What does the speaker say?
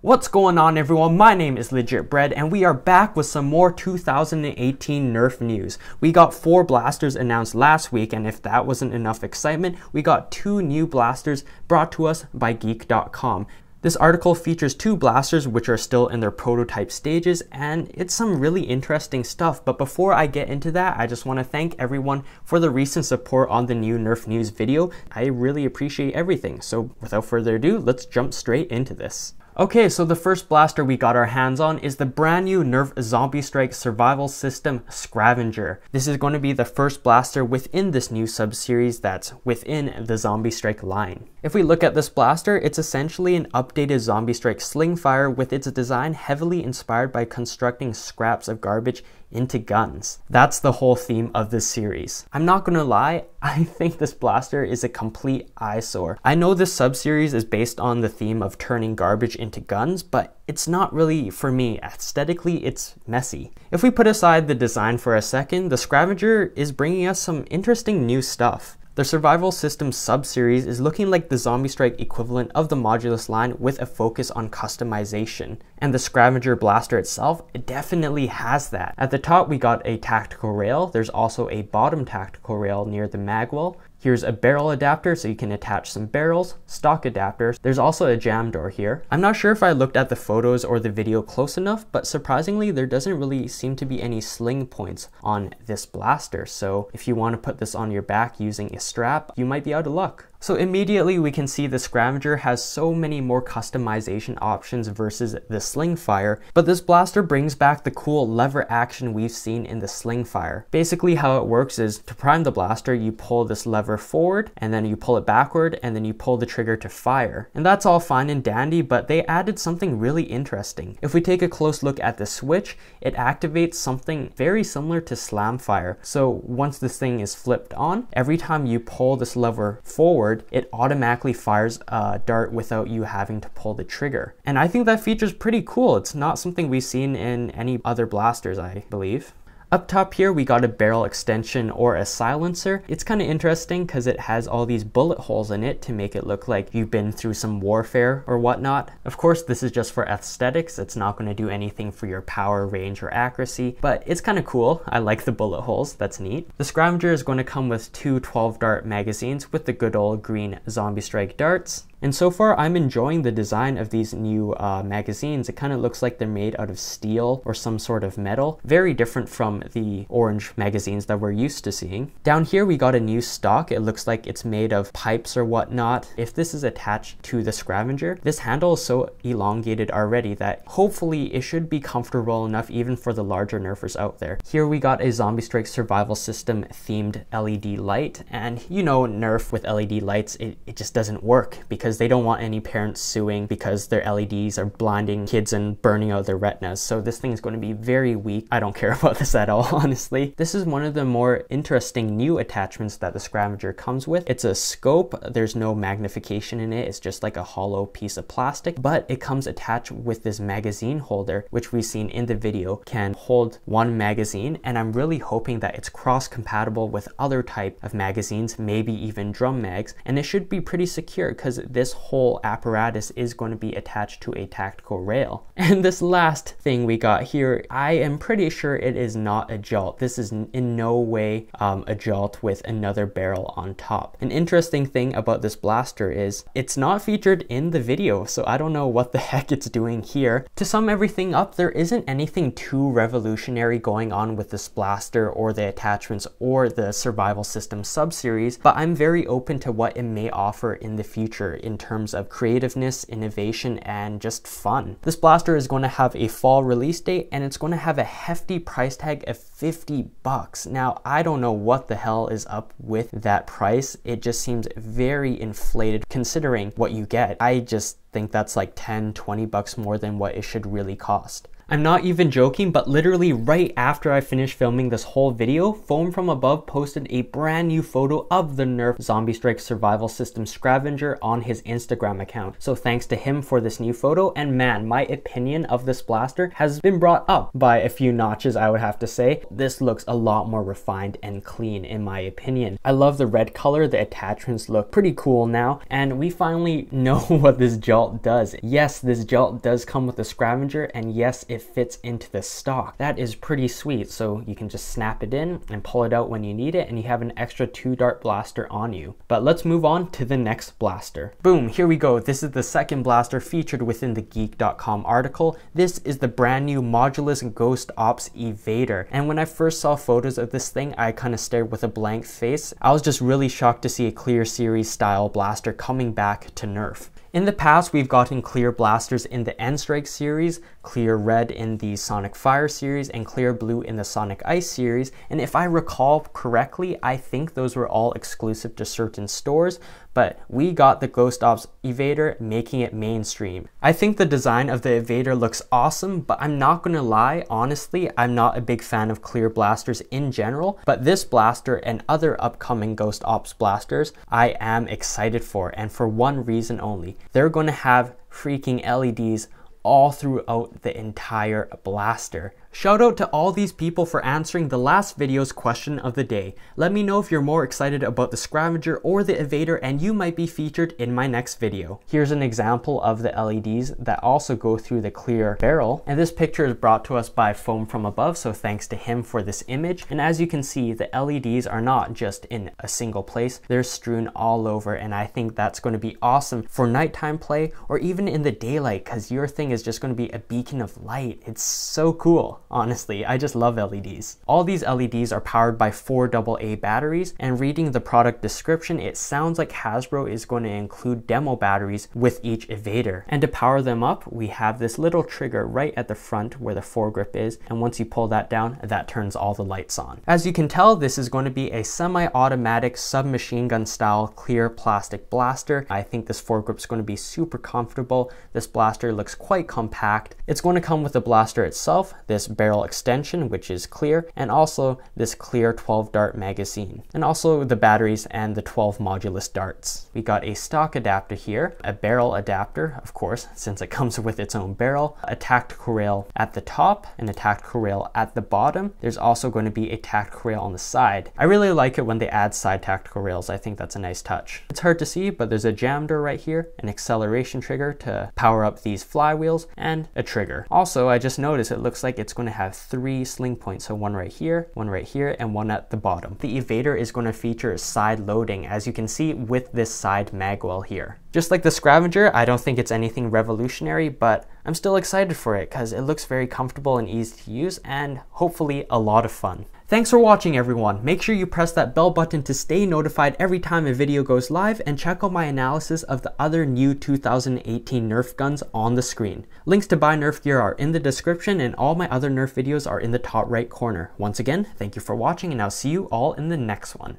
What's going on, everyone? My name is Legit Bread and we are back with some more 2018 Nerf news. We got 4 blasters announced last week, and if that wasn't enough excitement, we got 2 new blasters brought to us by geek.com. This article features 2 blasters which are still in their prototype stages, and it's some really interesting stuff. But before I get into that, I just want to thank everyone for the recent support on the new Nerf news video. I really appreciate everything. So without further ado, let's jump straight into this. Okay, so the first blaster we got our hands on is the brand new Nerf Zombie Strike Survival System Scravenger. This is going to be the first blaster within this new sub-series that's within the Zombie Strike line. If we look at this blaster, it's essentially an updated Zombie Strike Slingfire with its design heavily inspired by constructing scraps of garbage into guns. That's the whole theme of this series. I'm not gonna lie, I think this blaster is a complete eyesore. I know this sub-series is based on the theme of turning garbage into guns, but it's not really for me. Aesthetically, it's messy. If we put aside the design for a second, the Scravenger is bringing us some interesting new stuff. The Survival System sub-series is looking like the Zombie Strike equivalent of the Modulus line with a focus on customization. And the Scravenger blaster itself, it definitely has that. At the top we got a tactical rail. There's also a bottom tactical rail near the magwell. Here's a barrel adapter so you can attach some barrels, stock adapters. There's also a jam door here. I'm not sure if I looked at the photos or the video close enough, but surprisingly there doesn't really seem to be any sling points on this blaster. So if you want to put this on your back using a strap, you might be out of luck. So immediately we can see the Scrounger has so many more customization options versus the Slingfire, but this blaster brings back the cool lever action we've seen in the Slingfire. Basically how it works is, to prime the blaster, you pull this lever forward, and then you pull it backward, and then you pull the trigger to fire. And that's all fine and dandy, but they added something really interesting. If we take a close look at the switch, it activates something very similar to Slamfire. So once this thing is flipped on, every time you pull this lever forward, it automatically fires a dart without you having to pull the trigger. And I think that feature is pretty cool. It's not something we've seen in any other blasters, I believe. Up top here, we got a barrel extension or a silencer. It's kind of interesting because it has all these bullet holes in it to make it look like you've been through some warfare or whatnot. Of course, this is just for aesthetics. It's not going to do anything for your power, range, or accuracy, but it's kind of cool. I like the bullet holes. That's neat. The Scrounger is going to come with 2 12-dart magazines with the good old green Zombie Strike darts. And so far, I'm enjoying the design of these new magazines. It kind of looks like they're made out of steel or some sort of metal. Very different from the orange magazines that we're used to seeing. Down here, we got a new stock. It looks like it's made of pipes or whatnot. If this is attached to the Scrounger, this handle is so elongated already that hopefully it should be comfortable enough even for the larger Nerfers out there. Here we got a Zombie Strike Survival System themed LED light. And you know, Nerf with LED lights, it just doesn't work because they don't want any parents suing because their LEDs are blinding kids and burning out their retinas. So this thing is going to be very weak. I don't care about this at all, honestly. This is one of the more interesting new attachments that the Scrounger comes with. It's a scope. There's no magnification in it. It's just like a hollow piece of plastic, but it comes attached with this magazine holder, which we've seen in the video can hold 1 magazine. And I'm really hoping that it's cross-compatible with other type of magazines, maybe even drum mags. And it should be pretty secure because this whole apparatus is going to be attached to a tactical rail. And this last thing we got here, I am pretty sure it is not a jolt. This is in no way a jolt with another barrel on top. An interesting thing about this blaster is it's not featured in the video, so I don't know what the heck it's doing here. To sum everything up, there isn't anything too revolutionary going on with this blaster or the attachments or the Survival System sub-series, but I'm very open to what it may offer in the future in terms of creativeness, innovation, and just fun. This blaster is going to have a fall release date, and it's going to have a hefty price tag of $50. Now, I don't know what the hell is up with that price. It just seems very inflated considering what you get. I just think that's like $10, $20 more than what it should really cost. I'm not even joking, but literally right after I finished filming this whole video, Foam from Above posted a brand new photo of the Nerf Zombie Strike Survival System Scravenger on his Instagram account. So thanks to him for this new photo, and man, my opinion of this blaster has been brought up by a few notches, I would have to say. This looks a lot more refined and clean in my opinion. I love the red color, the attachments look pretty cool now, and we finally know what this jolt does. Yes, this jolt does come with a Scravenger, and yes, it fits into the stock. That is pretty sweet, so you can just snap it in and pull it out when you need it, and you have an extra 2-dart blaster on you. But let's move on to the next blaster. Boom, here we go. This is the second blaster featured within the Geek.com article. This is the brand new Modulus Ghost Ops Evader, and when I first saw photos of this thing, I kind of stared with a blank face. I was just really shocked to see a clear series style blaster coming back to Nerf. In the past, we've gotten clear blasters in the N-Strike series, clear red in the Sonic Fire series, and clear blue in the Sonic Ice series, and if I recall correctly, I think those were all exclusive to certain stores, but we got the Ghost Ops Evader, making it mainstream. I think the design of the Evader looks awesome, but I'm not gonna lie, honestly, I'm not a big fan of clear blasters in general, but this blaster and other upcoming Ghost Ops blasters, I am excited for, and for one reason only. They're gonna have freaking LEDs all throughout the entire blaster. Shout out to all these people for answering the last video's question of the day. Let me know if you're more excited about the Scrounger or the Evader, and you might be featured in my next video. Here's an example of the LEDs that also go through the clear barrel, and this picture is brought to us by Foam from Above, so thanks to him for this image. And as you can see, the LEDs are not just in a single place, they're strewn all over, and I think that's going to be awesome for nighttime play or even in the daylight, because your thing is just going to be a beacon of light. It's so cool. Honestly, I just love LEDs. All these LEDs are powered by 4 AA batteries, and reading the product description, it sounds like Hasbro is going to include demo batteries with each Evader. And to power them up, we have this little trigger right at the front where the foregrip is, and once you pull that down, that turns all the lights on. As you can tell, this is going to be a semi-automatic submachine gun style clear plastic blaster. I think this foregrip is going to be super comfortable. This blaster looks quite compact. It's going to come with the blaster itself, this barrel extension, which is clear, and also this clear 12-dart magazine, and also the batteries and the 12 Modulus darts. We got a stock adapter here, a barrel adapter, of course, since it comes with its own barrel, a tactical rail at the top, and a tactical rail at the bottom. There's also going to be a tactical rail on the side. I really like it when they add side tactical rails. I think that's a nice touch. It's hard to see, but there's a jam door right here, an acceleration trigger to power up these flywheels, and a trigger. Also, I just noticed it looks like it's going to have 3 sling points, so one right here, and one at the bottom. The Evader is going to feature side loading, as you can see with this side magwell here. Just like the Scrounger, I don't think it's anything revolutionary, but I'm still excited for it because it looks very comfortable and easy to use, and hopefully a lot of fun. Thanks for watching, everyone. Make sure you press that bell button to stay notified every time a video goes live, and check out my analysis of the other new 2018 Nerf guns on the screen. Links to buy Nerf gear are in the description, and all my other Nerf videos are in the top right corner. Once again, thank you for watching, and I'll see you all in the next one.